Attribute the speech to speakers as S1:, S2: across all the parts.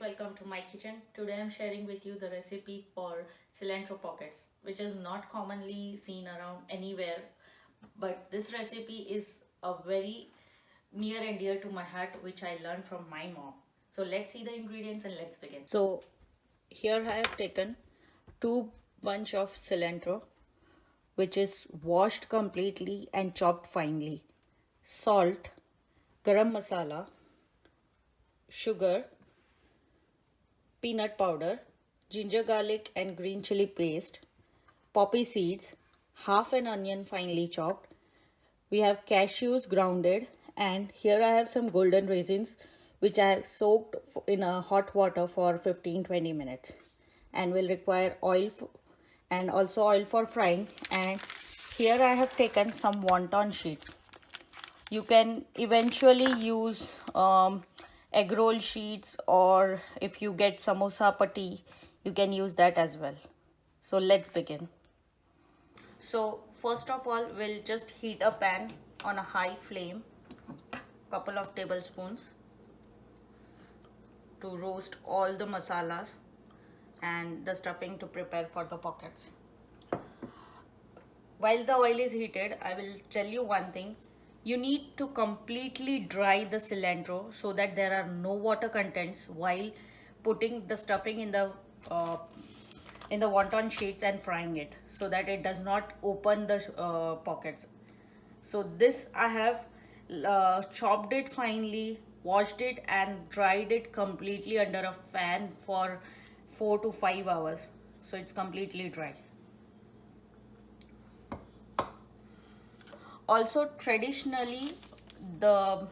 S1: welcome to my kitchen. Today I'm sharing with you the recipe for cilantro pockets, which is not commonly seen around anywhere, but this recipe is a very near and dear to my heart, which I learned from my mom. So let's see the ingredients and let's begin. So here I have taken two bunch of cilantro, which is washed completely and chopped finely, salt, garam masala, sugar, peanut powder, ginger garlic and green chili paste, poppy seeds, half an onion finely chopped. We have cashews grounded, and here I have some golden raisins which I have soaked in a hot water for 15-20 minutes and will require oil and also oil for frying. And here I have taken some wonton sheets. You can eventually use egg roll sheets, or if you get samosa patti, you can use that as well. So let's begin. So first of all, we'll just heat a pan on a high flame, couple of tablespoons, to roast all the masalas and the stuffing to prepare for the pockets. While the oil is heated, I will tell you one thing. You need to completely dry the cilantro so that there are no water contents while putting the stuffing in the wonton sheets and frying it, so that it does not open the pockets. So this I have chopped it finely, washed it and dried it completely under a fan for 4 to 5 hours. So it's completely dry. Also, traditionally, the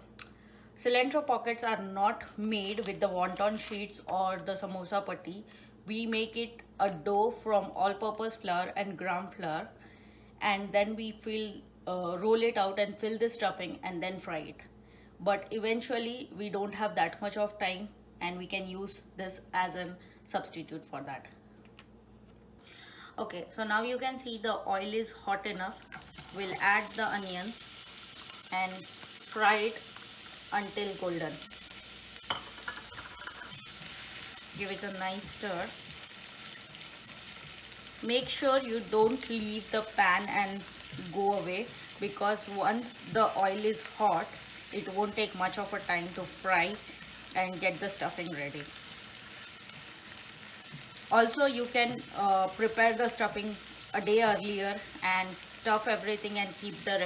S1: cilantro pockets are not made with the wonton sheets or the samosa patti. We make it a dough from all-purpose flour and gram flour, and then we roll it out and fill the stuffing and then fry it. But eventually, we don't have that much of time, and we can use this as a substitute for that. Okay, so now you can see the oil is hot enough. We'll add the onions and fry it until golden. Give it a nice stir. Make sure you don't leave the pan and go away, because once the oil is hot, it won't take much of a time to fry and get the stuffing ready. Also, you can prepare the stuffing a day earlier and stuff everything and keep the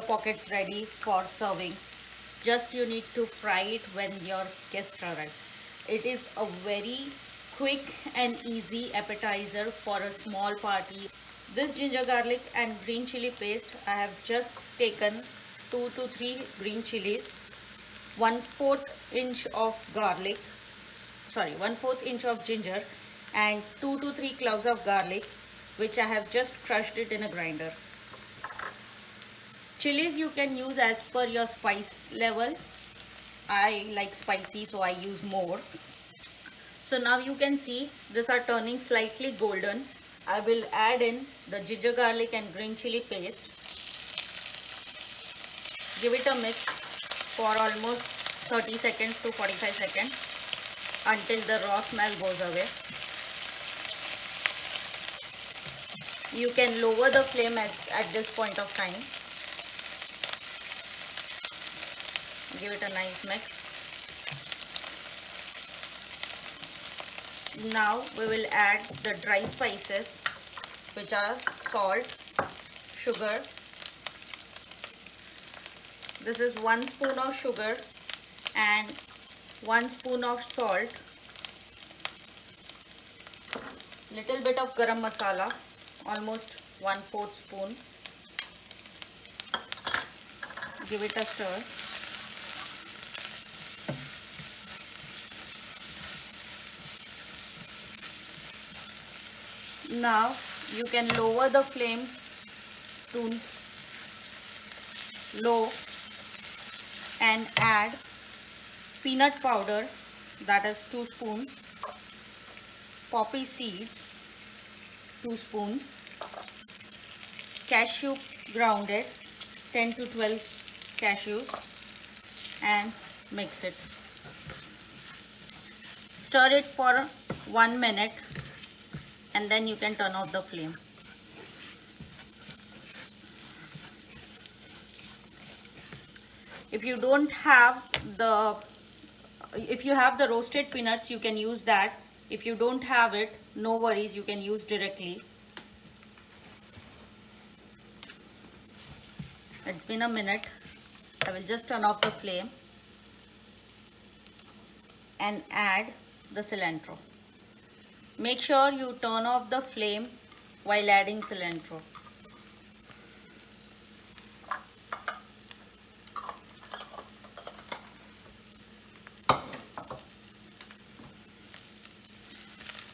S1: pockets ready for serving. Just you need to fry it when your guests arrive. It is a very quick and easy appetizer for a small party. This ginger garlic and green chili paste, I have just taken 2 to 3 green chilies, 1/4 inch of garlic, 1/4 inch of ginger, and 2 to 3 cloves of garlic, which I have just crushed it in a grinder. Chilies you can use as per your spice level. I like spicy, so I use more. So now you can see these are turning slightly golden. I will add in the ginger garlic and green chili paste. Give it a mix for almost 30 seconds to 45 seconds until the raw smell goes away. You can lower the flame at this point of time. Give it a nice mix. Now we will add the dry spices, which are salt, sugar. This is 1 spoon of sugar and 1 spoon of salt. Little bit of garam masala, almost 1/4 spoon. Give it a stir. Now you can lower the flame to low and add peanut powder, that is 2 spoons, poppy seeds 2 spoons, cashew grounded 10 to 12 cashews, and mix it. Stir it for 1 minute and then you can turn off the flame. If you have the roasted peanuts, you can use that. If you don't have it, no worries, you can use directly. It's been a minute. I will just turn off the flame and add the cilantro. Make sure you turn off the flame while adding cilantro.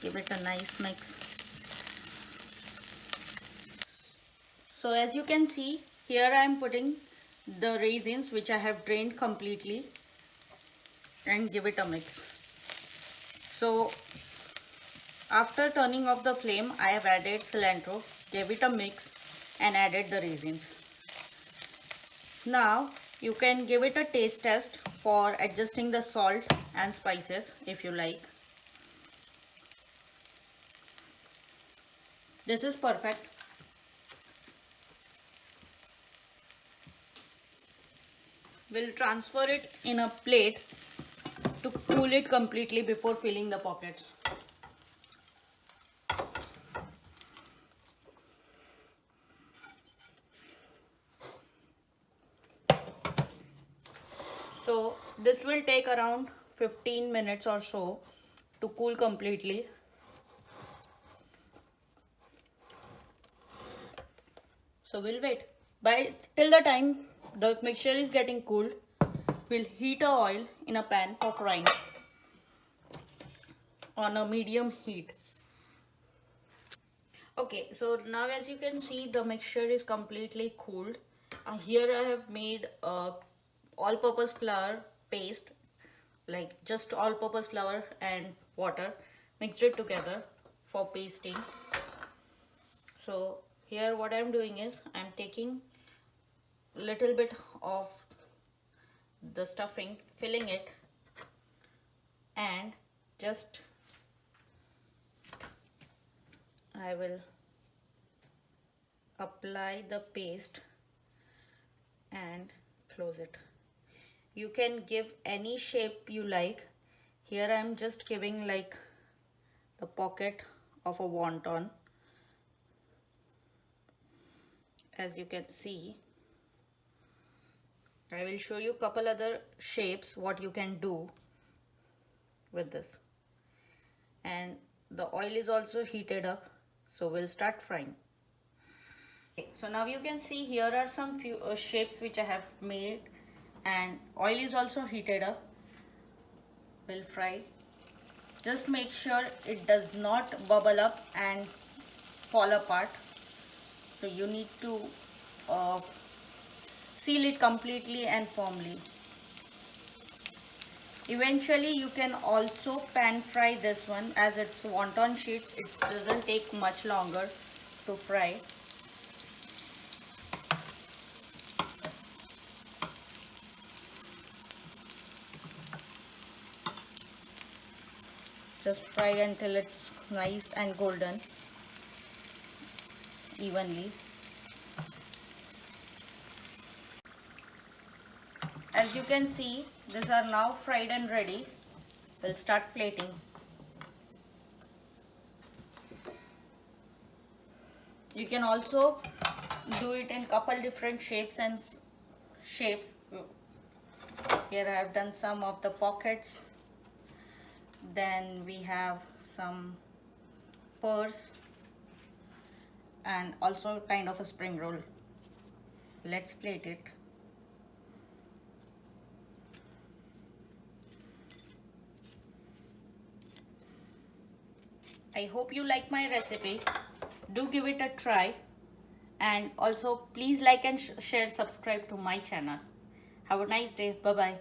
S1: Give it a nice mix. So as you can see, here I am putting the raisins which I have drained completely and give it a mix. So after turning off the flame, I have added cilantro, gave it a mix and added the raisins. Now you can give it a taste test for adjusting the salt and spices if you like. This is perfect. We'll transfer it in a plate to cool it completely before filling the pockets. So this will take around 15 minutes or so to cool completely. So we'll wait. Till the time the mixture is getting cooled, we'll heat a oil in a pan for frying on a medium heat. Okay, so now as you can see, the mixture is completely cooled. Here I have made all-purpose flour paste, like just all-purpose flour and water, mixed it together for pasting. So here what I'm doing is I'm taking a little bit of the stuffing, filling it, and just I will apply the paste and close it. You can give any shape you like. Here I'm just giving like the pocket of a wonton. As you can see, I will show you a couple other shapes what you can do with this. And the oil is also heated up, so we'll start frying. Okay, so now you can see here are some few shapes which I have made, and oil is also heated up. We'll fry. Just make sure it does not bubble up and fall apart. So you need to seal it completely and firmly. Eventually you can also pan fry this one, as it's wonton sheets, it doesn't take much longer to fry. Just fry until it's nice and golden evenly. As you can see, these are now fried and ready. We'll start plating. You can also do it in couple different shapes and shapes. Here I have done some of the pockets. Then we have some purse and also kind of a spring roll. Let's plate it. I hope you like my recipe. Do give it a try, and also please like and share, subscribe to my channel. Have a nice day. Bye bye.